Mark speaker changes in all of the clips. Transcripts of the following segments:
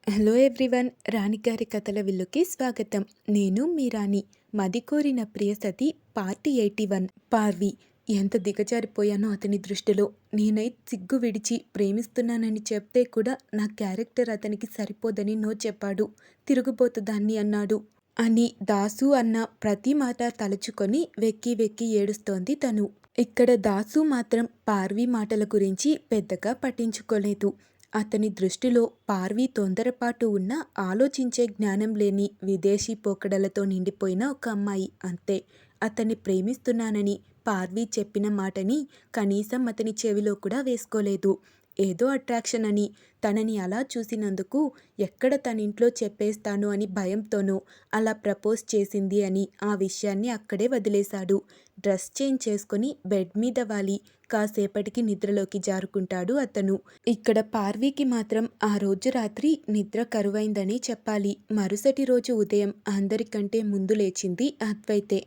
Speaker 1: Hello everyone, రాణిగారి కథల విల్లుకి స్వాగతం. నేను మీ రాణి. మదికోరిన ప్రియసతి పార్టీ 81. పార్వి. ఎంత దిగజారిపోయానో అతని దృష్టిలో. నేనై సిగ్గు విడిచి ప్రేమిస్తున్నానని చెప్తే కూడా నా క్యారెక్టర్ అతనికి సరిపోదని నో చెప్పాడు. తిరుగుబోతుదాన్ని అన్నాడు అని దాసు అన్న ప్రతి మాట తలుచుకొని వెక్కి వెక్కి ఏడుస్తోంది తను. ఇక్కడ దాసు మాత్రం పార్వి మాటల గురించి పెద్దగా పట్టించుకోలేదు. అతని దృష్టిలో పార్వి తొందరపాటు ఉన్న, ఆలోచించే జ్ఞానం లేని, విదేశీ పోకడలతో నిండిపోయిన ఒక అమ్మాయి అంతే. అతన్ని ప్రేమిస్తున్నానని పార్వి చెప్పిన మాటని కనీసం అతని చెవిలో కూడా వేసుకోలేదు. ఏదో అట్రాక్షన్ అని, తనని అలా చూసినందుకు ఎక్కడ తనింట్లో చెప్పేస్తాను అని భయంతోనో అలా ప్రపోజ్ చేసింది అని ఆ విషయాన్ని అక్కడే వదిలేశాడు. డ్రెస్ చేంజ్ చేసుకొని బెడ్ మీద వాలి కాసేపటికి నిద్రలోకి జారుకుంటాడు అతను. ఇక్కడ పార్వీకి మాత్రం ఆ రోజు రాత్రి నిద్ర కరువైందనే చెప్పాలి. మరుసటి రోజు ఉదయం అందరికంటే ముందు లేచింది అద్వైతే.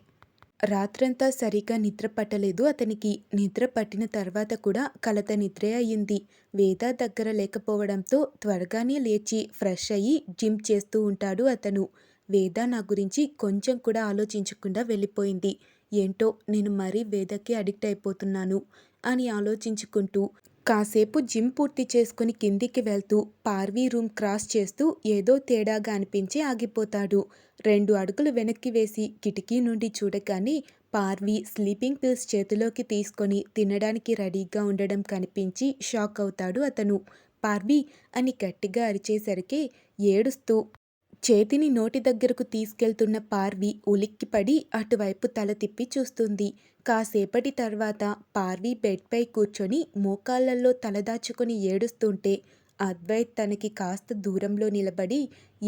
Speaker 1: రాత్రంతా సరిగా నిద్ర పట్టలేదు అతనికి. నిద్ర పట్టిన తర్వాత కూడా కలత నిద్రే అయ్యింది. వేద దగ్గర లేకపోవడంతో త్వరగానే లేచి ఫ్రెష్ అయ్యి జిమ్ చేస్తూ ఉంటాడు అతను. వేద నా గురించి కొంచెం కూడా ఆలోచించకుండా వెళ్ళిపోయింది. ఏంటో నేను మరీ వేదకి అడిక్ట్ అయిపోతున్నాను అని ఆలోచించుకుంటూ కాసేపు జిమ్ పూర్తి చేసుకుని కిందికి వెళ్తూ పార్వీ రూమ్ క్రాస్ చేస్తూ ఏదో తేడాగా అనిపించి ఆగిపోతాడు. 2 అడుగులు వెనక్కి వేసి కిటికీ నుండి చూడగానే పార్వీ స్లీపింగ్ పిల్స్ చేతిలోకి తీసుకొని తినడానికి రెడీగా ఉండడం కనిపించి షాక్ అవుతాడు అతను. పార్వీ అని గట్టిగా అరిచేసరికి ఏడుస్తూ చేతిని నోటి దగ్గరకు తీసుకెళ్తున్న పార్వి ఉలిక్కిపడి అటువైపు తల తిప్పి చూస్తుంది. కాసేపటి తర్వాత పార్వి బెడ్పై కూర్చొని మోకాళ్లలో తలదాచుకొని ఏడుస్తుంటే అద్వైత్ తనకి కాస్త దూరంలో నిలబడి,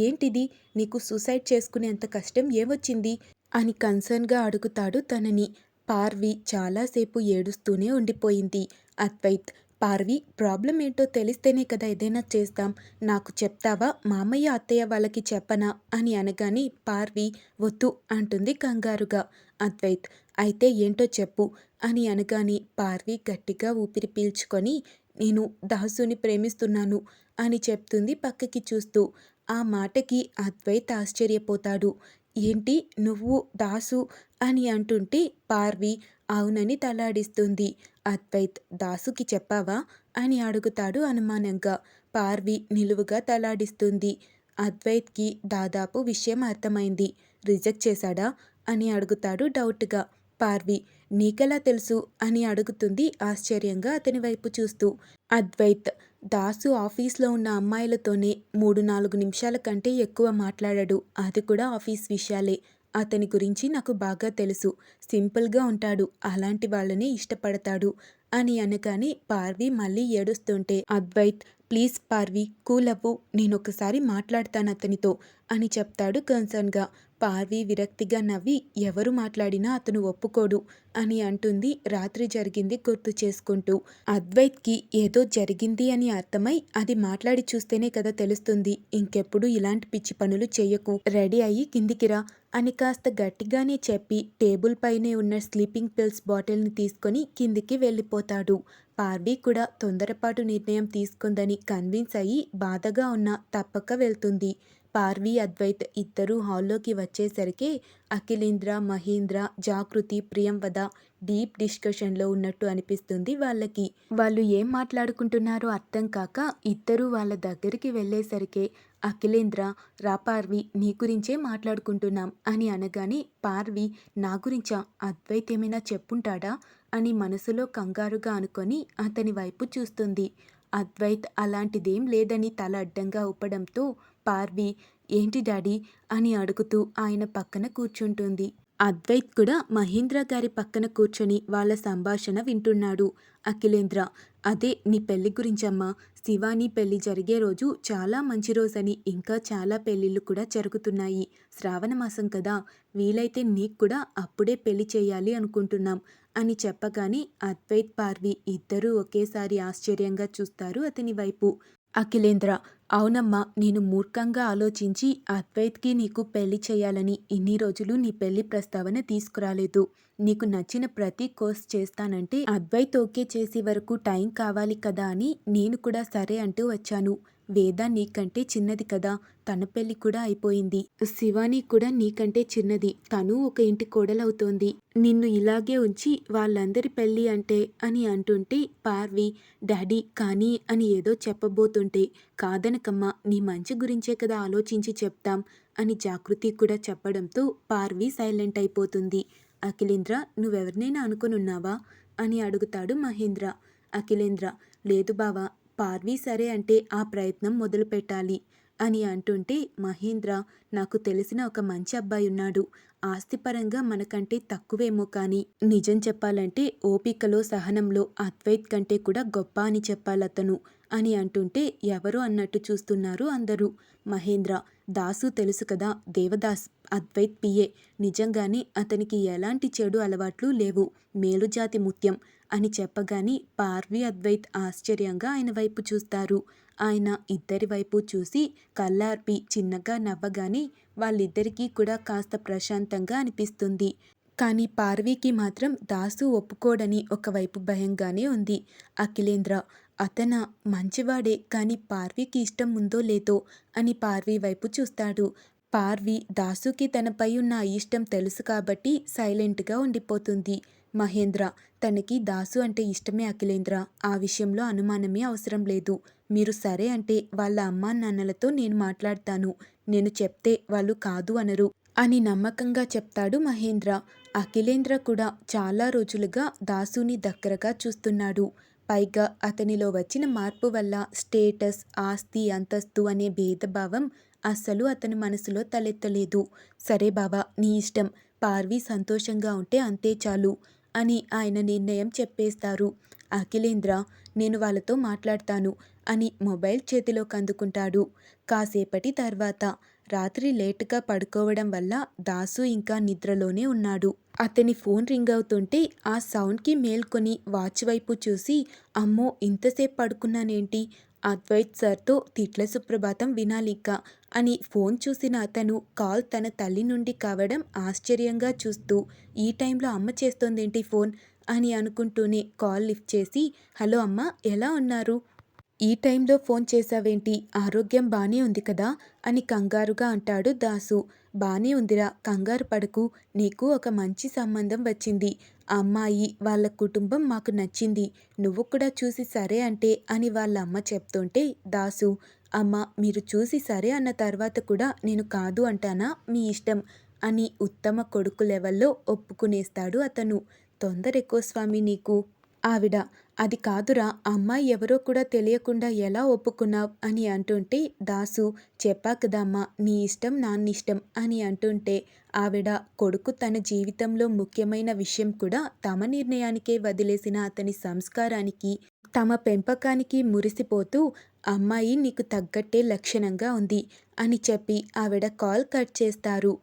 Speaker 1: ఏంటిది, నీకు సూసైడ్ చేసుకునేంత కష్టం ఏమొచ్చింది అని కన్సర్న్గా అడుగుతాడు తనని. పార్వి చాలాసేపు ఏడుస్తూనే ఉండిపోయింది. అద్వైత్, పార్వి, ప్రాబ్లం ఏంటో తెలిస్తేనే కదా ఏదైనా చేస్తాం. నాకు చెప్తావా, మామయ్య అత్తయ్య వాళ్ళకి చెప్పనా అని అనగానే పార్వి వద్దు అంటుంది కంగారుగా. అద్వైత్, అయితే ఏంటో చెప్పు అని అనగానే పార్వి గట్టిగా ఊపిరి పీల్చుకొని, నేను దాసుని ప్రేమిస్తున్నాను అని చెప్తుంది పక్కకి చూస్తూ. ఆ మాటకి అద్వైత్ ఆశ్చర్యపోతాడు. ఏంటి, నువ్వు దాసు అని అంటుంటే పార్వి అవునని తలాడిస్తుంది. అద్వైత్, దాసుకి చెప్పావా అని అడుగుతాడు అనుమానంగా. పార్వి నిలువుగా తలాడిస్తుంది. అద్వైత్కి దాదాపు విషయం అర్థమైంది. రిజెక్ట్ చేశాడా అని అడుగుతాడు డౌట్గా. పార్వి, నీకెలా తెలుసు అని అడుగుతుంది ఆశ్చర్యంగా అతని వైపు చూస్తూ. అద్వైత్, దాసు ఆఫీస్లో ఉన్న అమ్మాయిలతోనే 3-4 నిమిషాల కంటే ఎక్కువ మాట్లాడాడు. అది కూడా ఆఫీస్ విషయాలే. అతని గురించి నాకు బాగా తెలుసు. సింపుల్గా ఉంటాడు, అలాంటి వాళ్ళనే ఇష్టపడతాడు అని అనగానే పార్వి మళ్ళీ ఏడుస్తుంటే అద్వైత్, ప్లీజ్ పార్వి, కూల్ అవ్వు, నేనొకసారి మాట్లాడతాను అతనితో అని చెప్తాడు కన్సర్న్గా. పార్వి విరక్తిగా నవ్వి, ఎవరు మాట్లాడినా అతను ఒప్పుకోడు అని అంటుంది రాత్రి జరిగింది గుర్తు చేసుకుంటూ. అద్వైత్కి ఏదో జరిగింది అని అర్థమై, అది మాట్లాడి చూస్తేనే కదా తెలుస్తుంది. ఇంకెప్పుడు ఇలాంటి పిచ్చి పనులు చెయ్యకు, రెడీ అయ్యి కిందికి రా అని కాస్త గట్టిగానే చెప్పి టేబుల్ పైనే ఉన్న స్లీపింగ్ పిల్స్ బాటిల్ని తీసుకొని కిందికి వెళ్ళిపోతాడు. పార్వీ కూడా తొందరపాటు నిర్ణయం తీసుకుందని కన్విన్స్ అయ్యి బాధగా ఉన్నా తప్పక వెళ్తుంది. పార్వీ, అద్వైత్ ఇద్దరూ హాల్లోకి వచ్చేసరికి అఖిలేంద్ర, మహేంద్ర, జాగృతి, ప్రియంవద డీప్ డిస్కషన్లో ఉన్నట్టు అనిపిస్తుంది వాళ్ళకి. వాళ్ళు ఏం మాట్లాడుకుంటున్నారో అర్థం కాక ఇద్దరూ వాళ్ళ దగ్గరికి వెళ్ళేసరికి అఖిలేంద్ర, రా పార్వి, నీ గురించే మాట్లాడుకుంటున్నాం అని అనగానే పార్వి, నా గురించా, అద్వైత్ ఏమైనా చెప్పుంటాడా అని మనసులో కంగారుగా అనుకొని అతని వైపు చూస్తుంది. అద్వైత్ అలాంటిదేం లేదని తల అడ్డంగా ఊపడంతో పార్వి, ఏంటి డాడీ అని అడుగుతూ ఆయన పక్కన కూర్చుంటుంది. అద్వైత్ కూడా మహేంద్ర గారి పక్కన కూర్చొని వాళ్ళ సంభాషణ వింటున్నాడు. అఖిలేంద్ర, అదే నీ పెళ్లి గురించమ్మా. శివాని పెళ్లి జరిగే రోజు చాలా మంచి రోజని, ఇంకా చాలా పెళ్ళిళ్ళు కూడా జరుగుతున్నాయి. శ్రావణ మాసం కదా, వీలైతే నీకు కూడా అప్పుడే పెళ్లి చేయాలి అనుకుంటున్నాం అని చెప్పగానే అద్వైత్, పార్వి ఇద్దరూ ఒకేసారి ఆశ్చర్యంగా చూస్తారు అతని వైపు. అఖిలేంద్ర, అవునమ్మా, నేను మూర్ఖంగా ఆలోచించి అద్వైత్కి నీకు పెళ్లి చేయాలని ఇన్ని రోజులు నీ పెళ్లి ప్రస్తావన తీసుకురాలేదు. నీకు నచ్చిన ప్రతి కోర్స్ చేస్తానంటే అద్వైత్ ఓకే చేసే వరకు టైం కావాలి కదా అని నేను కూడా సరే అంటూ వచ్చాను. వేద నీకంటే చిన్నది కదా, తన పెళ్లి కూడా అయిపోయింది. శివాని కూడా నీకంటే చిన్నది, తను ఒక ఇంటి కోడలవుతోంది. నిన్ను ఇలాగే ఉంచి వాళ్ళందరి పెళ్ళి అంటే అని అంటుంటే పార్వి డాడీ కానీ అని ఏదో చెప్పబోతుంటే కాదనకమ్మా, నీ మంచి గురించే కదా ఆలోచించి చెప్తాం అని జాగృతి కూడా చెప్పడంతో పార్వి సైలెంట్ అయిపోతుంది. అఖిలేంద్ర, నువ్వెవరినైనా అనుకునున్నావా అని అడుగుతాడు మహేంద్ర. అఖిలేంద్ర, లేదు బావా, పార్వి సరే అంటే ఆ ప్రయత్నం మొదలు పెట్టాలి అని అంటుంటే మహేంద్ర, నాకు తెలిసిన ఒక మంచి అబ్బాయి ఉన్నాడు. ఆస్తిపరంగా మనకంటే తక్కువేమో కానీ నిజం చెప్పాలంటే ఓపికలో సహనంలో అద్వైత్ కంటే కూడా గొప్ప అని చెప్పాలతను అని అంటుంటే ఎవరు అన్నట్టు చూస్తున్నారు అందరూ. మహేంద్ర, దాసు తెలుసు కదా, దేవదాస్ అద్వైత్ పిఏ. నిజంగానే అతనికి ఎలాంటి చెడు అలవాట్లు లేవు, మేలుజాతి ముత్యం అని చెప్పగానే పార్వి అద్వైత్ ఆశ్చర్యంగా ఆయన వైపు చూస్తారు. ఆయన ఇద్దరి వైపు చూసి కళ్ళార్పి చిన్నగా నవ్వగానే వాళ్ళిద్దరికీ కూడా కాస్త ప్రశాంతంగా అనిపిస్తుంది. కానీ పార్వీకి మాత్రం దాసు ఒప్పుకోడని ఒకవైపు భయంగానే ఉంది. అఖిలేంద్ర, అతన మంచివాడే కానీ పార్వీకి ఇష్టం ఉందో లేదో అని పార్వీ వైపు చూస్తాడు. పార్వి దాసుకి తనపై ఉన్న ఇష్టం తెలుసు కాబట్టి సైలెంట్గా ఉండిపోతుంది. మహేంద్ర, తనకి దాసు అంటే ఇష్టమే అఖిలేంద్ర, ఆ విషయంలో అనుమానమే అవసరం లేదు. మీరు సరే అంటే వాళ్ళ అమ్మా నాన్నలతో నేను మాట్లాడతాను, నేను చెప్తే వాళ్ళు కాదు అనరు అని నమ్మకంగా చెప్తాడు మహేంద్ర. అఖిలేంద్ర కూడా చాలా రోజులుగా దాసుని దగ్గరగా చూస్తున్నాడు. పైగా అతనిలో వచ్చిన మార్పు వల్ల స్టేటస్, ఆస్తి, అంతస్తు అనే భేదభావం అస్సలు అతని మనసులో తలెత్తలేదు. సరే బావా, నీ ఇష్టం, పార్వి సంతోషంగా ఉంటే అంతే చాలు అని ఆయన నిర్ణయం చెప్పేస్తారు. అఖిలేంద్ర, నేను వాళ్ళతో మాట్లాడతాను అని మొబైల్ చేతిలోకి అందుకుంటాడు. కాసేపటి తర్వాత రాత్రి లేటుగా పడుకోవడం వల్ల దాసు ఇంకా నిద్రలోనే ఉన్నాడు. అతని ఫోన్ రింగ్ అవుతుంటే ఆ సౌండ్కి మేల్కొని వాచ్ వైపు చూసి అమ్మో ఇంతసేపు పడుకున్నానేంటి, అద్వైత్ సార్తో తిట్ల సుప్రభాతం వినాలిక అని ఫోన్ చూసిన అతను కాల్ తన తల్లి నుండి కావడం ఆశ్చర్యంగా చూస్తూ ఈ టైంలో అమ్మ చేస్తోందేంటి ఫోన్ అని అనుకుంటూనే కాల్ లిఫ్ట్ చేసి హలో అమ్మ, ఎలా ఉన్నారు, ఈ టైంలో ఫోన్ చేశావేంటి, ఆరోగ్యం బానే ఉంది కదా అని కంగారుగా అంటాడు దాసు. బానే ఉందిరా, కంగారు పడకు, నీకు ఒక మంచి సంబంధం వచ్చింది, ఆ అమ్మాయి వాళ్ళ కుటుంబం మాకు నచ్చింది, నువ్వు కూడా చూసి సరే అంటే అని వాళ్ళ అమ్మ చెప్తుంటే దాసు, అమ్మ మీరు చూసి సరే అన్న తర్వాత కూడా నేను కాదు అంటానా, మీ ఇష్టం అని ఉత్తమ కొడుకు లెవెల్లో ఒప్పుకునేస్తాడు అతను. తొందర ఎక్కువ స్వామి నీకు. ఆవిడ, అది కాదురా, అమ్మాయి ఎవరో కూడా తెలియకుండా ఎలా ఒప్పుకున్నావ్ అని అంటుంటే దాసు, చెప్పా కదమ్మా, నీ ఇష్టం నాన్నిష్టం అని అంటుంటే ఆవిడ, కొడుకు తన జీవితంలో ముఖ్యమైన విషయం కూడా తమ నిర్ణయానికే వదిలేసిన అతని సంస్కారానికి, తమ పెంపకానికి మురిసిపోతూ అమ్మాయి నీకు తగ్గట్టే లక్షణంగా ఉంది అని చెప్పి ఆవిడ కాల్ కట్ చేస్తారు.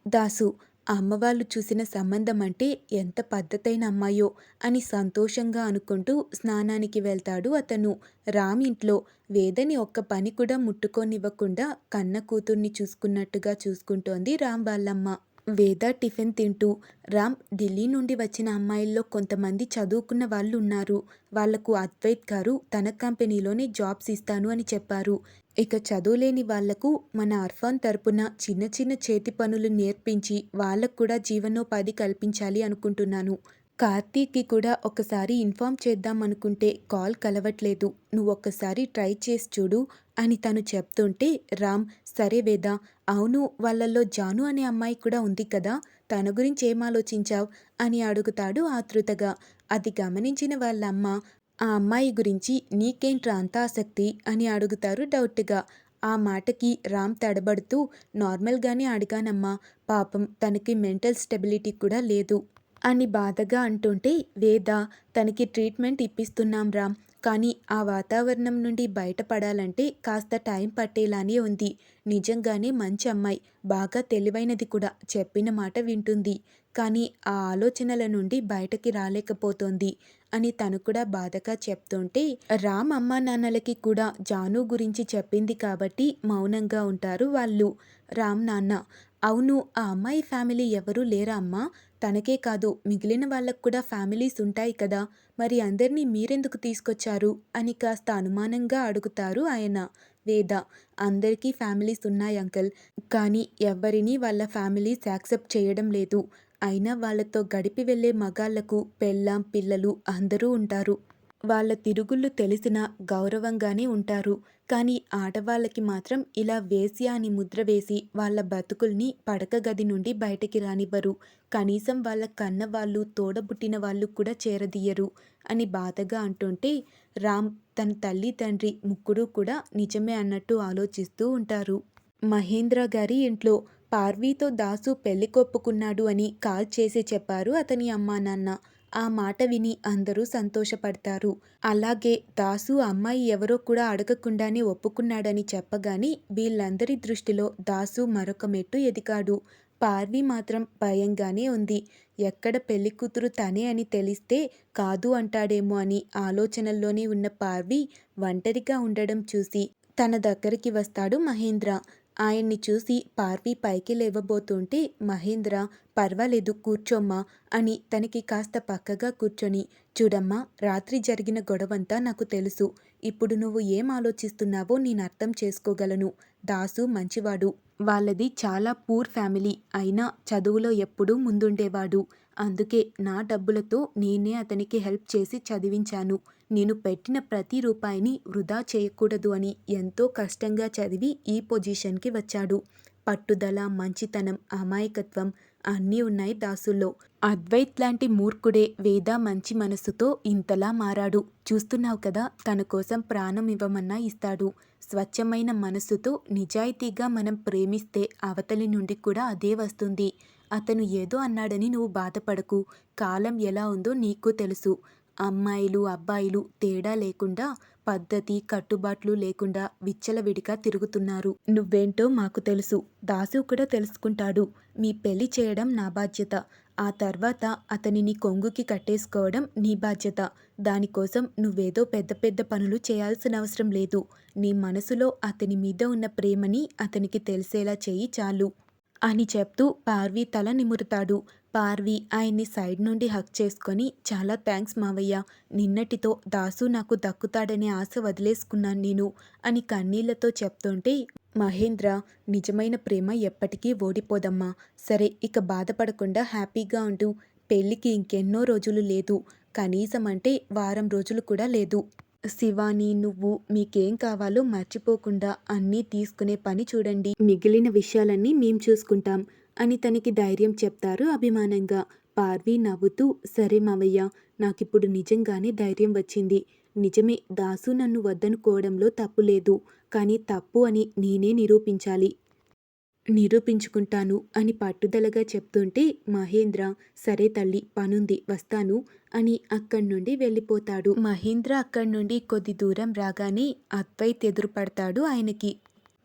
Speaker 1: దాసు, అమ్మవాళ్ళు చూసిన సంబంధం అంటే ఎంత పద్ధతైన అమ్మాయో అని సంతోషంగా అనుకుంటూ స్నానానికి వెళ్తాడు అతను. రామ్ ఇంట్లో వేదని ఒక్క పని కూడా ముట్టుకోనివ్వకుండా కన్న కూతుర్ని చూసుకున్నట్టుగా చూసుకుంటోంది రామ్ వాళ్ళమ్మ. వేద టిఫిన్ తింటూ, రామ్, ఢిల్లీ నుండి వచ్చిన అమ్మాయిల్లో కొంతమంది చదువుకున్న వాళ్ళు ఉన్నారు, వాళ్లకు అద్వైత్ గారు తన కంపెనీలోనే జాబ్స్ ఇస్తాను అని చెప్పారు. ఇక చదువులేని వాళ్లకు మన అర్ఫాన్ తరపున చిన్న చిన్న చేతి పనులు నేర్పించి వాళ్ళకు కూడా జీవనోపాధి కల్పించాలి అనుకుంటున్నాను. కార్తీక్కి కూడా ఒకసారి ఇన్ఫార్మ్ చేద్దాం అనుకుంటే కాల్ కలవట్లేదు, నువ్వొక్కసారి ట్రై చేసి చూడు అని తను చెప్తుంటే రామ్, సరే వేద, అవును వాళ్ళల్లో జాను అనే అమ్మాయి కూడా ఉంది కదా, తన గురించి ఏం ఆలోచించావ్ అని అడుగుతాడు ఆతృతగా. అది గమనించిన వాళ్ళమ్మ, ఆ అమ్మాయి గురించి నీకేంట్రా అంత ఆసక్తి అని అడుగుతారు డౌట్గా. ఆ మాటకి రామ్ తడబడుతూ, నార్మల్గానే అడిగానమ్మా, పాపం తనకి మెంటల్ స్టెబిలిటీ కూడా లేదు అని బాధగా అంటుంటే వేద, తనకి ట్రీట్మెంట్ ఇప్పిస్తున్నాం రామ్, కానీ ఆ వాతావరణం నుండి బయటపడాలంటే కాస్త టైం పట్టేలానే ఉంది. నిజంగానే మంచి అమ్మాయి, బాగా తెలివైనది కూడా, చెప్పిన మాట వింటుంది, కానీ ఆ ఆలోచనల నుండి బయటకి రాలేకపోతోంది అని తను కూడా బాధగా చెప్తుంటే రామ్ అమ్మా నాన్నలకి కూడా జాను గురించి చెప్పింది కాబట్టి మౌనంగా ఉంటారు వాళ్ళు. రామ్ నాన్న, అవును ఆ అమ్మాయి ఫ్యామిలీ ఎవరూ లేరా అమ్మా, తనకే కాదు మిగిలిన వాళ్ళకు కూడా ఫ్యామిలీస్ ఉంటాయి కదా, మరి అందరినీ మీరెందుకు తీసుకొచ్చారు అని కాస్త అనుమానంగా అడుగుతారు ఆయన. వేద. అందరికీ ఫ్యామిలీస్ ఉన్నాయి అంకుల్. కానీ ఎవ్వరినీ వాళ్ళ ఫ్యామిలీస్ యాక్సెప్ట్ చేయడం లేదు. అయినా వాళ్ళతో గడిపి వెళ్ళే మగాళ్లకు పెళ్ళాం, పిల్లలు అందరూ ఉంటారు. వాళ్ళ తిరుగుళ్ళు తెలిసినా గౌరవంగానే ఉంటారు. కానీ ఆడవాళ్ళకి మాత్రం ఇలా వేశ్య అని ముద్ర వేసి వాళ్ళ బతుకుల్ని పడక గది నుండి బయటికి రానివ్వరు. కనీసం వాళ్ళ కన్నవాళ్ళు, తోడబుట్టిన వాళ్ళు కూడా చేరదీయరు అని బాధగా అంటుంటే రామ్ తన తల్లి, తండ్రి ముగ్గురు కూడా నిజమే అన్నట్టు ఆలోచిస్తూ ఉంటారు. మహేంద్ర గారి ఇంట్లో పార్వీతో దాసు పెళ్లి కొప్పుకున్నాడు అని కాల్ చేసి చెప్పారు అతని అమ్మా నాన్న. ఆ మాట విని అందరూ సంతోషపడతారు. అలాగే దాసు అమ్మాయి ఎవరో కూడా అడగకుండానే ఒప్పుకున్నాడని చెప్పగానే వీళ్ళందరి దృష్టిలో దాసు మరొక మెట్టు ఎదిగాడు. పార్వీ మాత్రం భయంగానే ఉంది. ఎక్కడ పెళ్లి కూతురు తనే అని తెలిస్తే కాదు అంటాడేమో అని ఆలోచనల్లోనే ఉన్న పార్వీ ఒంటరిగా ఉండడం చూసి తన దగ్గరికి వస్తాడు మహేంద్ర. ఆయన్ని చూసి పార్వీ పైకి లేవబోతుంటే మహేంద్ర పర్వాలేదు కూర్చోమ్మా అని తనకి కాస్త పక్కగా కూర్చొని, చూడమ్మా, రాత్రి జరిగిన గొడవంతా నాకు తెలుసు. ఇప్పుడు నువ్వు ఏం ఆలోచిస్తున్నావో నేను అర్థం చేసుకోగలను. దాసు మంచివాడు. వాళ్ళది చాలా పూర్ ఫ్యామిలీ. అయినా చదువులో ఎప్పుడూ ముందుండేవాడు. అందుకే నా డబ్బులతో నేనే అతనికి హెల్ప్ చేసి చదివించాను. నేను పెట్టిన ప్రతి రూపాయిని వృధా చేయకూడదు అని ఎంతో కష్టంగా చదివి ఈ పొజిషన్కి వచ్చాడు. పట్టుదల, మంచితనం, అమాయకత్వం అన్నీ ఉన్నాయి దాసుల్లో. అద్వైత్ లాంటి మూర్ఖుడే వేద మంచి మనసుతో ఇంతలా మారాడు. చూస్తున్నావు కదా, తన కోసం ప్రాణం ఇవ్వమన్నా ఇస్తాడు. స్వచ్ఛమైన మనస్సుతో నిజాయితీగా మనం ప్రేమిస్తే అవతలి నుండి కూడా అదే వస్తుంది. అతను ఏదో అన్నాడని నువ్వు బాధపడకు. కాలం ఎలా ఉందో నీకు తెలుసు. అమ్మాయిలు, అబ్బాయిలు తేడా లేకుండా, పద్ధతి, కట్టుబాట్లు లేకుండా విచ్చలవిడిగా తిరుగుతున్నారు. నువ్వేంటో మాకు తెలుసు. దాసు కూడా తెలుసుకుంటాడు. మీ పెళ్లి చేయడం నా బాధ్యత. ఆ తర్వాత అతనిని కొంగుకి కట్టేసుకోవడం నీ బాధ్యత. దానికోసం నువ్వేదో పెద్ద పెద్ద పనులు చేయాల్సిన అవసరం లేదు. నీ మనసులో అతని మీద ఉన్న ప్రేమని అతనికి తెలిసేలా చెయ్యి చాలు అని చెప్తూ పార్వీ తల నిమురుతాడు. పార్వీ ఆయన్ని సైడ్ నుండి హగ్ చేసుకొని, చాలా థ్యాంక్స్ మావయ్య. నిన్నటితో దాసు నాకు దక్కుతాడనే ఆశ వదిలేసుకున్నాను నేను అని కన్నీళ్లతో చెప్తుంటే మహేంద్ర, నిజమైన ప్రేమ ఎప్పటికీ ఓడిపోదమ్మా. సరే, ఇక బాధపడకుండా హ్యాపీగా ఉండు. పెళ్ళికి ఇంకెన్నో రోజులు లేదు. కనీసం అంటే వారం రోజులు కూడా లేదు. శివాని, నువ్వు మీకేం కావాలో మర్చిపోకుండా అన్నీ తీసుకునే పని చూడండి. మిగిలిన విషయాలన్నీ మేం చూసుకుంటాం అని తనకి ధైర్యం చెప్తారు అభిమానంగా. పార్వీ నవ్వుతూ, సరే మావయ్య, నాకిప్పుడు నిజంగానే ధైర్యం వచ్చింది. నిజమే, దాసు నన్ను వద్దనుకోవడంలో తప్పు లేదు. కానీ తప్పు అని నేనే నిరూపించుకుంటాను అని పట్టుదలగా చెప్తుంటే మహేంద్ర, సరే తల్లి, పనుంది, వస్తాను అని అక్కడి నుండి వెళ్ళిపోతాడు. మహేంద్ర అక్కడి నుండి కొద్ది దూరం రాగానే అద్వైత్ ఎదురుపడతాడు ఆయనకి.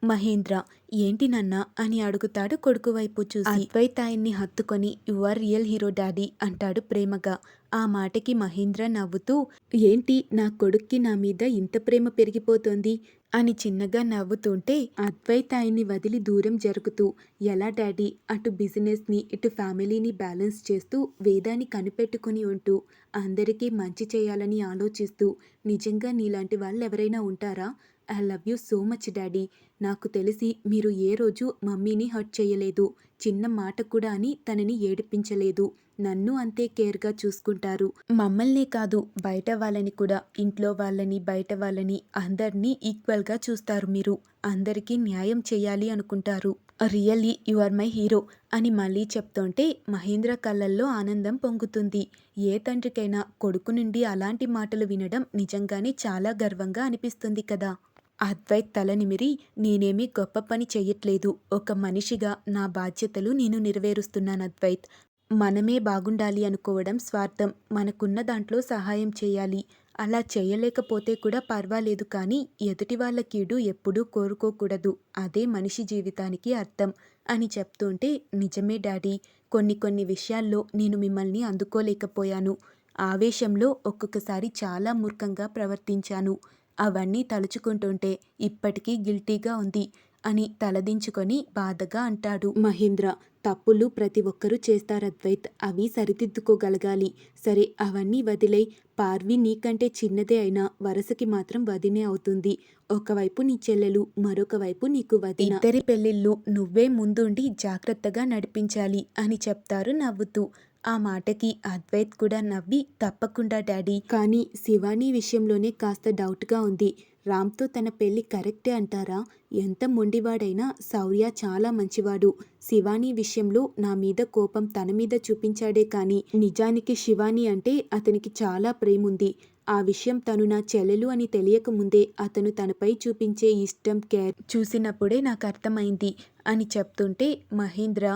Speaker 1: మహేంద్ర, ఏంటి నాన్న అని అడుగుతాడు కొడుకు వైపు చూసి. అద్వైత్ ఆయన్ని హత్తుకొని, you are real hero daddy అంటాడు ప్రేమగా. ఆ మాటకి మహేంద్ర నవ్వుతూ, ఏంటి నా కొడుక్కి నా మీద ఇంత ప్రేమ పెరిగిపోతోంది అని చిన్నగా నవ్వుతుంటే అద్వైత్ ఆయన్ని వదిలి దూరం జరుగుతూ, ఎలా డాడీ, అటు బిజినెస్ని ఇటు ఫ్యామిలీని బ్యాలెన్స్ చేస్తూ వేదాన్ని కనిపెట్టుకుని ఉంటూ అందరికీ మంచి చేయాలని ఆలోచిస్తూ నిజంగా నీలాంటి వాళ్ళు ఎవరైనా ఉంటారా? I love you so much daddy. నాకు తెలిసి మీరు ఏ రోజు మమ్మీని హర్ట్ చేయలేదు. చిన్న మాట కూడా అని తనని ఏడిపించలేదు. నన్ను అంతే కేర్గా చూసుకుంటారు. మమ్మల్నే కాదు, బయట వాళ్ళని కూడా, ఇంట్లో వాళ్ళని, బయట వాళ్ళని అందరినీ ఈక్వల్గా చూస్తారు మీరు. అందరికీ న్యాయం చేయాలి అనుకుంటారు. Really you are my hero అని మళ్ళీ చెప్తుంటే మహేంద్ర కళ్ళల్లో ఆనందం పొంగుతుంది. ఏ తండ్రికైనా కొడుకు నుండి అలాంటి మాటలు వినడం నిజంగానే చాలా గర్వంగా అనిపిస్తుంది కదా. అద్వైత్ తల నిమిరి, నేనేమీ గొప్ప పని చెయ్యట్లేదు. ఒక మనిషిగా నా బాధ్యతలు నేను నెరవేరుస్తున్నాను అద్వైత్. మనమే బాగుండాలి అనుకోవడం స్వార్థం. మనకున్న దాంట్లో సహాయం చేయాలి. అలా చేయలేకపోతే కూడా పర్వాలేదు, కానీ ఎదుటి వాళ్ళ కీడు ఎప్పుడూ కోరుకోకూడదు. అదే మనిషి జీవితానికి అర్థం అని చెప్తుంటే, నిజమే డాడీ, కొన్ని విషయాల్లో నేను మిమ్మల్ని అందుకోలేకపోయాను. ఆవేశంలో ఒక్కొక్కసారి చాలా మూర్ఖంగా ప్రవర్తించాను. అవన్నీ తలుచుకుంటుంటే ఇప్పటికీ గిల్టీగా ఉంది. అని తలదించుకొని బాధగా అంటాడు. మహేంద్ర, తప్పులు ప్రతి ఒక్కరూ చేస్తారు అద్వైత్, అవి సరిదిద్దుకోగలగాలి. సరే అవన్నీ వదిలేయ్. పార్వి నీకంటే చిన్నదే అయినా వరసకి మాత్రం వదినే అవుతుంది. ఒకవైపు నీ చెల్లెలు, మరొక వైపు నీకు వదిన. ఇద్దరి పెళ్ళిళ్ళు నువ్వే ముందుండి జాగ్రత్తగా నడిపించాలి అని చెప్తారు నవ్వుతూ. ఆ మాటకి అద్వైత్ కూడా నవ్వి తప్పకుండా డాడీ, కానీ శివాని విషయంలోనే కాస్త డౌట్గా ఉంది. రామ్తో తన పెళ్లి కరెక్టే అంటారా? ఎంత మొండివాడైనా శౌర్య చాలా మంచివాడు. శివాని విషయంలో నా మీద కోపం తన మీద చూపించాడే కానీ నిజానికి శివాని అంటే అతనికి చాలా ప్రేముంది. ఆ విషయం తను నా చెల్లెలు అని తెలియకముందే అతను తనపై చూపించే ఇష్టం, కేర్ చూసినప్పుడే నాకు అర్థమైంది అని చెప్తుంటే మహేంద్ర,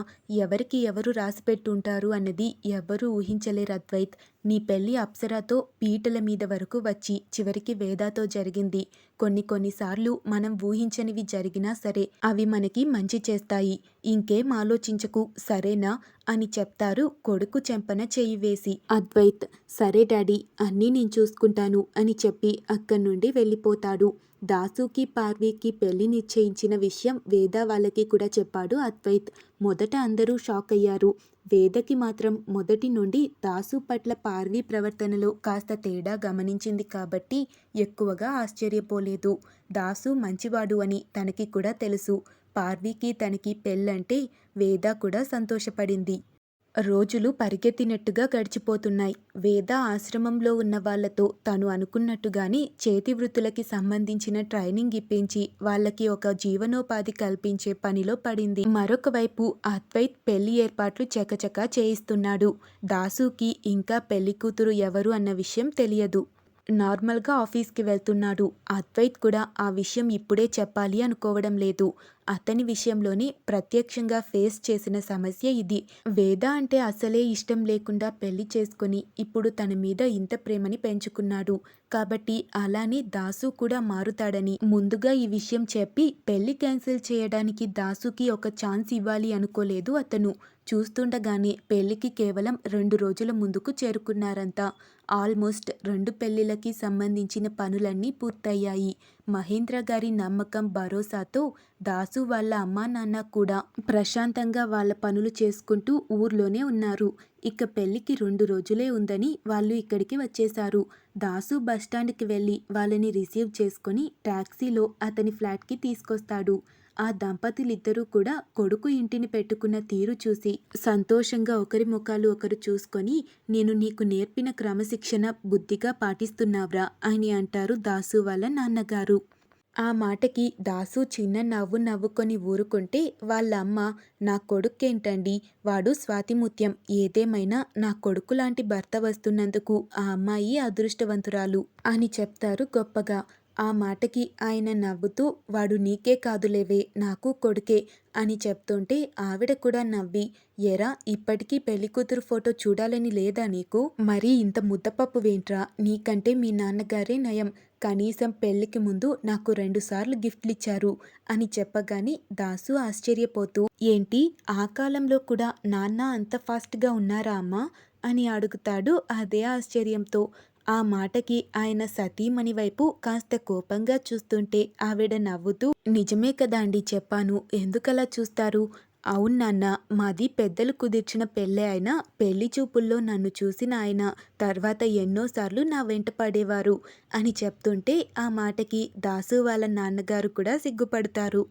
Speaker 1: ఎవరికి ఎవరు రాసిపెట్టుంటారు అన్నది ఎవ్వరూ ఊహించలేరు అద్వైత్. నీ పెళ్లి అప్సరాతో పీటల మీద వరకు వచ్చి చివరికి వేదాతో జరిగింది. కొన్నిసార్లు మనం ఊహించనివి జరిగినా సరే అవి మనకి మంచి చేస్తాయి. ఇంకేం ఆలోచించకు, సరేనా అని చెప్తారు కొడుకు చెంపన చెయ్యి వేసి. అద్వైత్, సరే డాడీ, అన్నీ నేను చూసుకుంటాను అని చెప్పి అక్కడి నుండి వెళ్ళిపోతాడు. దాసుకి పార్వీకి పెళ్లి నిశ్చయించిన విషయం వేద వాళ్ళకి కూడా చెప్పాడు అద్వైత్. మొదట అందరూ షాక్ అయ్యారు. వేదకి మాత్రం మొదటి నుండి దాసు పట్ల పార్వీ ప్రవర్తనలో కాస్త తేడా గమనించింది కాబట్టి ఎక్కువగా ఆశ్చర్యపోలేదు. దాసు మంచివాడు అని తనకి కూడా తెలుసు. పార్వీకి తనకి పెళ్ళంటే వేద కూడా సంతోషపడింది. రోజులు పరిగెత్తినట్టుగా గడిచిపోతున్నాయి. వేద ఆశ్రమంలో ఉన్న వాళ్లతో తను అనుకున్నట్టుగానే చేతి వృత్తులకి సంబంధించిన ట్రైనింగ్ ఇప్పించి వాళ్ళకి ఒక జీవనోపాధి కల్పించే పనిలో పడింది. మరొక వైపు అద్వైత్ పెళ్లి ఏర్పాట్లు చకచకా చేయిస్తున్నాడు. దాసుకి ఇంకా పెళ్లి కూతురు ఎవరు అన్న విషయం తెలియదు. నార్మల్గా ఆఫీస్కి వెళ్తున్నాడు. అద్వైత్ కూడా ఆ విషయం ఇప్పుడే చెప్పాలి అనుకోవడం లేదు. అతని విషయంలోనే ప్రత్యక్షంగా ఫేస్ చేసిన సమస్య ఇది. వేద అంటే అసలే ఇష్టం లేకుండా పెళ్లి చేసుకుని ఇప్పుడు తన మీద ఇంత ప్రేమని పెంచుకున్నాడు. కాబట్టి అలానే దాసు కూడా మారుతాడని ముందుగా ఈ విషయం చెప్పి పెళ్లి క్యాన్సిల్ చేయడానికి దాసుకి ఒక ఛాన్స్ ఇవ్వాలి అనుకోలేదు అతను. చూస్తుండగానే పెళ్లికి కేవలం 2 రోజుల ముందుకు చేరుకున్నారంతా. ఆల్మోస్ట్ 2 పెళ్లిళ్ళకి సంబంధించిన పనులన్నీ పూర్తయ్యాయి. మహేంద్ర గారి నమ్మకం, భరోసాతో దాసు వాళ్ళ అమ్మా నాన్న కూడా ప్రశాంతంగా వాళ్ళ పనులు చేసుకుంటూ ఊర్లోనే ఉన్నారు. ఇక పెళ్లికి 2 రోజులే ఉందని వాళ్ళు ఇక్కడికి వచ్చేశారు. దాసు బస్టాండ్కి వెళ్ళి వాళ్ళని రిసీవ్ చేసుకొని టాక్సీలో అతని ఫ్లాట్కి తీసుకొస్తాడు. ఆ దంపతులిద్దరూ కూడా కొడుకు ఇంటిని పెట్టుకున్న తీరు చూసి సంతోషంగా ఒకరి ముఖాలు ఒకరు చూసుకొని, నేను నీకు నేర్పిన క్రమశిక్షణ బుద్ధిగా పాటిస్తున్నావ్రా అని అంటారు దాసు వాళ్ళ నాన్నగారు. ఆ మాటకి దాసు చిన్న నవ్వు నవ్వుకొని ఊరుకుంటే వాళ్ళ అమ్మ, నా కొడుకేంటండి, వాడు స్వాతిముత్యం. ఏదేమైనా నా కొడుకు లాంటి భర్త వస్తున్నందుకు ఆ అమ్మాయి అదృష్టవంతురాలు అని చెప్తారు గొప్పగా. ఆ మాటకి ఆయన నవ్వుతూ, వాడు నీకే కాదులేవే, నాకు కొడుకే అని చెప్తుంటే ఆవిడ కూడా నవ్వి, ఎరా ఇప్పటికీ పెళ్లికూతురు ఫోటో చూడాలని లేదా నీకు? మరీ ఇంత ముద్దపప్పు వేంట్రా, నీకంటే మీ నాన్నగారే నయం. కనీసం పెళ్లికి ముందు నాకు 2 సార్లు గిఫ్ట్లిచ్చారు అని చెప్పగానే దాసు ఆశ్చర్యపోతూ, ఏంటి ఆ కాలంలో కూడా నాన్న అంత ఫాస్ట్గా ఉన్నారా అమ్మా అని అడుగుతాడు అదే ఆశ్చర్యంతో. ఆ మాటకి ఆయన సతీమణి వైపు కాస్త కోపంగా చూస్తుంటే ఆవిడ నవ్వుతూ, నిజమే కదా అండి చెప్పాను, ఎందుకలా చూస్తారు? అవును నాన్న, మాది పెద్దలు కుదిర్చిన పెళ్ళే అయినా పెళ్లి చూపుల్లో నన్ను చూసిన ఆయన తర్వాత ఎన్నోసార్లు నా వెంట పడేవారు అని చెప్తుంటే ఆ మాటకి దాసు వాళ్ళ నాన్నగారు కూడా సిగ్గుపడతారు.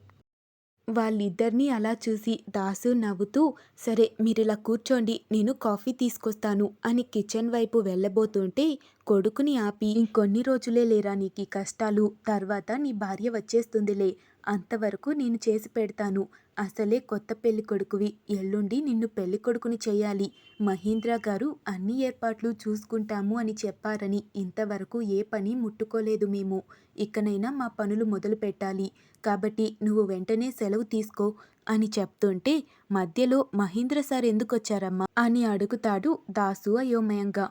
Speaker 1: వాళ్ళిద్దరినీ అలా చూసి దాసు నవ్వుతూ, సరే మీరిలా కూర్చోండి, నేను కాఫీ తీసుకొస్తాను అని కిచెన్ వైపు వెళ్ళబోతుంటే కొడుకుని ఆపి, ఇంకొన్ని రోజులే లేరా నీకీ కష్టాలు, తర్వాత నీ భార్య వచ్చేస్తుందిలే, అంతవరకు నేను చేసి పెడతాను. అసలే కొత్త పెళ్లి కొడుకువి, ఎల్లుండి నిన్ను పెళ్లి కొడుకుని చెయ్యాలి. మహేంద్ర గారు అన్ని ఏర్పాట్లు చూసుకుంటాము అని చెప్పారని ఇంతవరకు ఏ పని ముట్టుకోలేదు మేము. ఇకనైనా మా పనులు మొదలు పెట్టాలి. కాబట్టి నువ్వు వెంటనే సెలవు తీసుకో అని చెప్తుంటే మధ్యలో మహేంద్ర సార్ ఎందుకొచ్చారమ్మా అని అడుగుతాడు దాసు అయోమయంగా.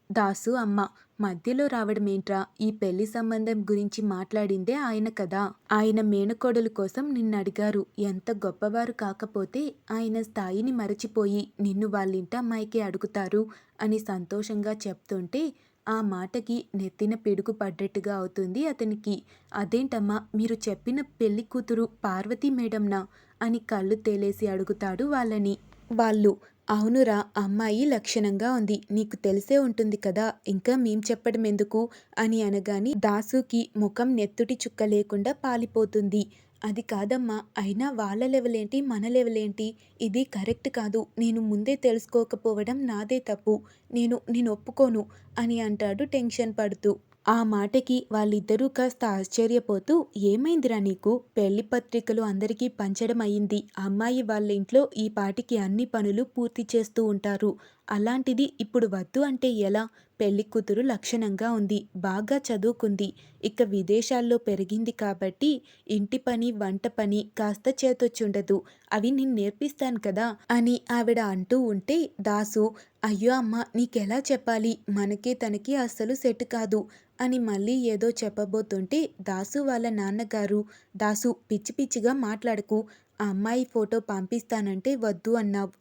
Speaker 1: దాసు అమ్మ, మధ్యలో రావడమేంట్రా, ఈ పెళ్లి సంబంధం గురించి మాట్లాడిందే ఆయన కదా. ఆయన మేనకోడలు కోసం నిన్నడిగారు. ఎంత గొప్పవారు కాకపోతే ఆయన స్థాయిని మరచిపోయి నిన్ను వాళ్ళింట అమ్మాయికి అడుగుతారు అని సంతోషంగా చెప్తుంటే ఆ మాటకి నెత్తిన పిడుగు పడ్డట్టుగా అవుతుంది అతనికి. అదేంటమ్మా మీరు చెప్పిన పెళ్లి కూతురు పార్వతీ మేడంనా అని కళ్ళు తేలేసి అడుగుతాడు వాళ్ళని. వాళ్ళు అవునురా అమ్మాయి లక్షణంగా ఉంది. నీకు తెలిసే ఉంటుంది కదా ఇంకా మేం చెప్పడం ఎందుకు అని అనగాని దాసుకి ముఖం నెత్తుటి చుక్క లేకుండా పాలిపోతుంది. అది కాదమ్మా అయినా వాళ్ళ లెవెలేంటి మన లెవెలేంటి ఇది కరెక్ట్ కాదు. నేను ముందే తెలుసుకోకపోవడం నాదే తప్పు. నేను ఒప్పుకోను అని అంటాడు టెన్షన్ పడుతూ. ఆ మాటకి వాళ్ళిద్దరూ కాస్త ఆశ్చర్యపోతూ ఏమైందిరా నీకు? పెళ్లి పత్రికలు అందరికీ పంచడం అయింది. అమ్మాయి వాళ్ళ ఇంట్లో ఈ పాటికి అన్ని పనులు పూర్తి చేస్తూ ఉంటారు. అలాంటిది ఇప్పుడు వద్దు అంటే ఎలా? పెళ్లి కూతురు లక్షణంగా ఉంది. బాగా చదువుకుంది. ఇక విదేశాల్లో పెరిగింది కాబట్టి ఇంటి పని వంట పని కాస్త చేతొచ్చుండదు. అవి నేను నేర్పిస్తాను కదా అని ఆవిడ అంటూ ఉంటే దాసు అయ్యో అమ్మ నీకెలా చెప్పాలి? మనకి తనకి అస్సలు సెట్ కాదు అని మళ్ళీ ఏదో చెప్పబోతుంటే దాసు వాళ్ళ నాన్నగారు దాసు పిచ్చి పిచ్చిగా మాట్లాడకు. ఆ అమ్మాయి ఫోటో పంపిస్తానంటే వద్దు అన్నావు.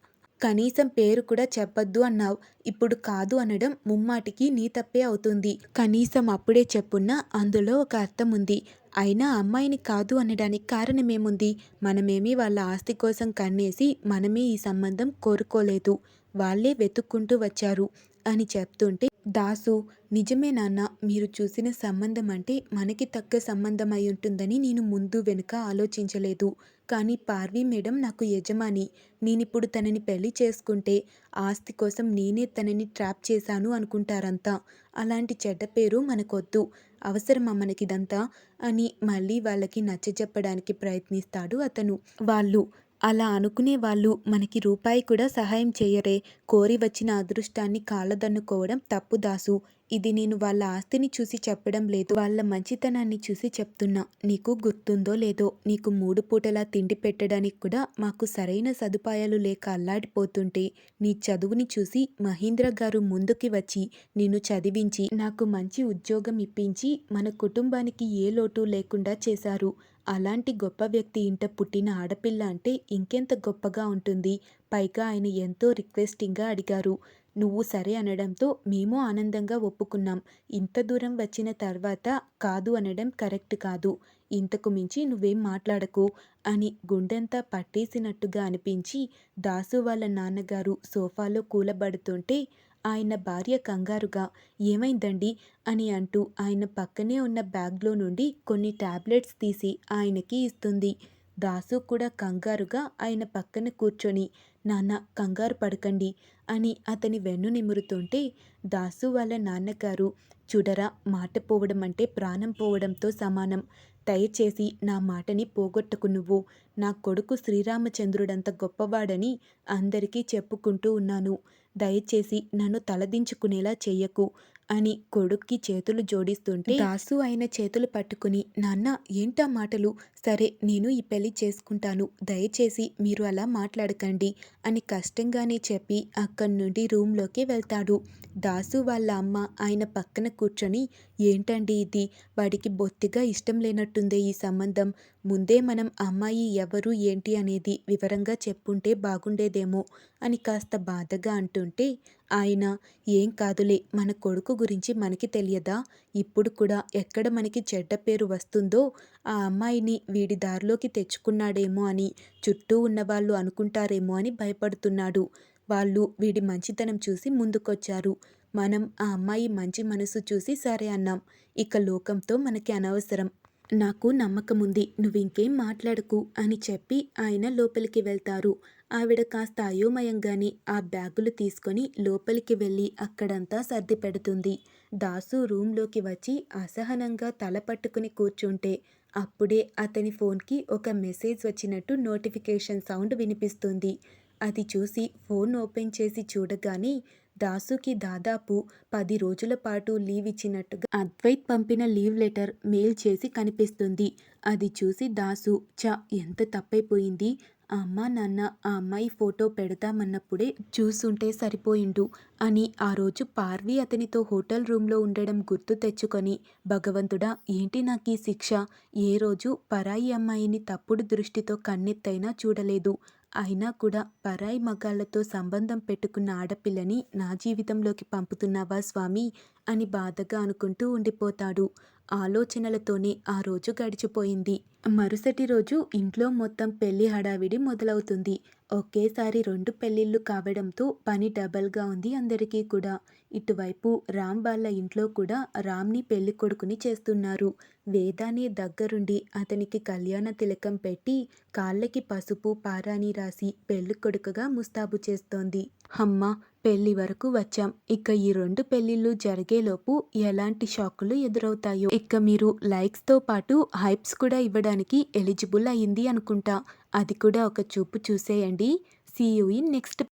Speaker 1: కనీసం పేరు కూడా చెప్పొద్దు అన్నావు. ఇప్పుడు కాదు అనడం ముమ్మాటికి నీ తప్పే అవుతుంది. కనీసం అప్పుడే చెప్పున్నా అందులో ఒక అర్థం ఉంది. అయినా అమ్మాయిని కాదు అనడానికి కారణమేముంది? మనమేమీ వాళ్ళ ఆస్తి కోసం కన్నేసి మనమే ఈ సంబంధం కోరుకోలేదు. వాళ్ళే వెతుక్కుంటూ వచ్చారు అని చెప్తుంటే దాసు నిజమే నాన్న మీరు చూసిన సంబంధం అంటే మనకి తగ్గ సంబంధం అయి ఉంటుందని నేను ముందు వెనుక ఆలోచించలేదు. కానీ పార్వీ మేడం నాకు యజమాని. నేనిప్పుడు తనని పెళ్లి చేసుకుంటే ఆస్తి కోసం నేనే తనని ట్రాప్ చేశాను అనుకుంటారంతా. అలాంటి చెడ్డ పేరు మనకొద్దు. అవసరమా మనకిదంతా అని మళ్ళీ వాళ్ళకి నచ్చజెప్పడానికి ప్రయత్నిస్తాడు అతను. వాళ్ళు అలా అనుకునే వాళ్ళు మనకి రూపాయి కూడా సహాయం చేయరే. కోరి వచ్చిన అదృష్టాన్ని కాళ్ళదన్నుకోవడం తప్పు దాసు. ఇది నేను వాళ్ళ ఆస్తిని చూసి చెప్పడం లేదు. వాళ్ళ మంచితనాన్ని చూసి చెప్తున్నా. నీకు గుర్తుందో లేదో నీకు 3 పూటలా తిండి పెట్టడానికి కూడా మాకు సరైన సదుపాయాలు లేక అల్లాడిపోతుంటే నీ చదువుని చూసి మహేంద్ర గారు ముందుకి వచ్చి నిన్ను చదివించి నాకు మంచి ఉద్యోగం ఇప్పించి మన కుటుంబానికి ఏ లోటు లేకుండా చేశారు. అలాంటి గొప్ప వ్యక్తి ఇంట పుట్టిన ఆడపిల్ల అంటే ఇంకెంత గొప్పగా ఉంటుంది. పైగా ఆయన ఎంతో రిక్వెస్టింగ్గా అడిగారు. నువ్వు సరే అనడంతో మేము ఆనందంగా ఒప్పుకున్నాం. ఇంత దూరం వచ్చిన తర్వాత కాదు అనడం కరెక్ట్ కాదు. ఇంతకు మించి నువ్వేం మాట్లాడకు అని గుండెంతా పట్టేసినట్టుగా అనిపించి దాసు వాళ్ళ నాన్నగారు సోఫాలో కూలబడుతుంటే ఆయన భార్య కంగారుగా ఏమైందండి అని అంటూ ఆయన పక్కనే ఉన్న బ్యాగ్లో నుండి కొన్ని టాబ్లెట్స్ తీసి ఆయనకి ఇస్తుంది. దాసు కూడా కంగారుగా ఆయన పక్కన కూర్చొని నాన్న కంగారు పడకండి అని అతని వెన్ను నిమురుతుంటే దాసు వాళ్ళ నాన్నగారు చూడరా మాట పోవడం అంటే ప్రాణం పోవడంతో సమానం. దయచేసి నా మాటని పోగొట్టకు నువ్వు. నా కొడుకు శ్రీరామచంద్రుడంత గొప్పవాడని అందరికీ చెప్పుకుంటూ ఉన్నాను. దయచేసి నన్ను తలదించుకునేలా చెయ్యకు అని కొడుక్కి చేతులు జోడిస్తుంటే దాసు ఆయన చేతులు పట్టుకుని నాన్న ఏంటా మాటలు? సరే నేను ఈ పెళ్లి చేసుకుంటాను. దయచేసి మీరు అలా మాట్లాడకండి అని కష్టంగానే చెప్పి అక్కడి నుండి రూమ్లోకి వెళ్తాడు. దాసు వాళ్ళ అమ్మ ఆయన పక్కన కూర్చొని ఏంటండి ఇది? వాడికి బొత్తిగా ఇష్టం లేనట్టుందే ఈ సంబంధం. ముందే మనం అమ్మాయి ఎవరు ఏంటి అనేది వివరంగా చెప్పుంటే బాగుండేదేమో అని కాస్త బాధగా అంటుంటే ఆయన ఏం కాదులే మన కొడుకు గురించి మనకి తెలియదా? ఇప్పుడు కూడా ఎక్కడ మనకి చెడ్డ పేరు వస్తుందో ఆ అమ్మాయిని వీడి దారిలోకి తెచ్చుకున్నాడేమో అని చుట్టూ ఉన్నవాళ్ళు అనుకుంటారేమో అని భయపడుతున్నాడు. వాళ్ళు వీడి మంచితనం చూసి ముందుకొచ్చారు. మనం ఆ అమ్మాయి మంచి మనసు చూసి సరే అన్నాం. ఇక లోకంతో మనకి అనవసరం. నాకు నమ్మకముంది. నువ్వింకేం మాట్లాడకు అని చెప్పి ఆయన లోపలికి వెళ్తారు. ఆవిడ కాస్త అయోమయంగానే ఆ బ్యాగులు తీసుకొని లోపలికి వెళ్ళి అక్కడంతా సర్ది పెడుతుంది. దాసు రూంలోకి వచ్చి అసహనంగా తల పట్టుకుని కూర్చుంటే అప్పుడే అతని ఫోన్కి ఒక మెసేజ్ వచ్చినట్టు నోటిఫికేషన్ సౌండ్ వినిపిస్తుంది. అది చూసి ఫోన్ ఓపెన్ చేసి చూడగానే దాసుకి దాదాపు 10 రోజుల పాటు లీవ్ ఇచ్చినట్టుగా అద్వైత్ పంపిన లీవ్ లెటర్ మెయిల్ చేసి కనిపిస్తుంది. అది చూసి దాసు ఎంత తప్పైపోయింది. అమ్మా నాన్న ఆ అమ్మాయి ఫోటో పెడతామన్నప్పుడే చూసుంటే సరిపోయిండు అని ఆ రోజు పార్వి అతనితో హోటల్ రూమ్లో ఉండడం గుర్తు తెచ్చుకొని, భగవంతుడా ఏంటి నాకీ శిక్ష, ఏ రోజు పరాయి అమ్మాయిని తప్పుడు దృష్టితో కన్నెత్తైనా చూడలేదు, అయినా కూడా పరాయి మగాళ్లతో సంబంధం పెట్టుకున్న ఆడపిల్లని నా జీవితంలోకి పంపుతున్నావా స్వామి అని బాధగా అనుకుంటూ ఉండిపోతాడు. ఆలోచనలతోనే ఆ రోజు గడిచిపోయింది. మరుసటి రోజు ఇంట్లో మొత్తం పెళ్లి హడావిడి మొదలవుతుంది. ఒకేసారి 2 పెళ్లిళ్ళు కావడంతో పని డబల్‌గా ఉంది అందరికీ కూడా. ఇటువైపు రామ్ వాళ్ళ ఇంట్లో కూడా రామ్‌ని పెళ్ళికొడుకుని చేస్తున్నారు. వేదాని దగ్గరుండి అతనికి కళ్యాణ తిలకం పెట్టి, కాళ్ళకి పసుపు, పారాణి రాసి పెళ్ళికొడుకుగా ముస్తాబు చేస్తోంది. హమ్మ! పెళ్లి వరకు వచ్చాం. ఇక ఈ 2 పెళ్లిళ్ళు జరిగేలోపు ఎలాంటి షాకులు ఎదురవుతాయో. ఇక మీరు లైక్స్‌తో పాటు హైప్స్ కూడా ఇవ్వడానికి ఎలిజిబుల్ అయింది అనుకుంటా. అది కూడా ఒక చూపు చూసేయండి. See you in next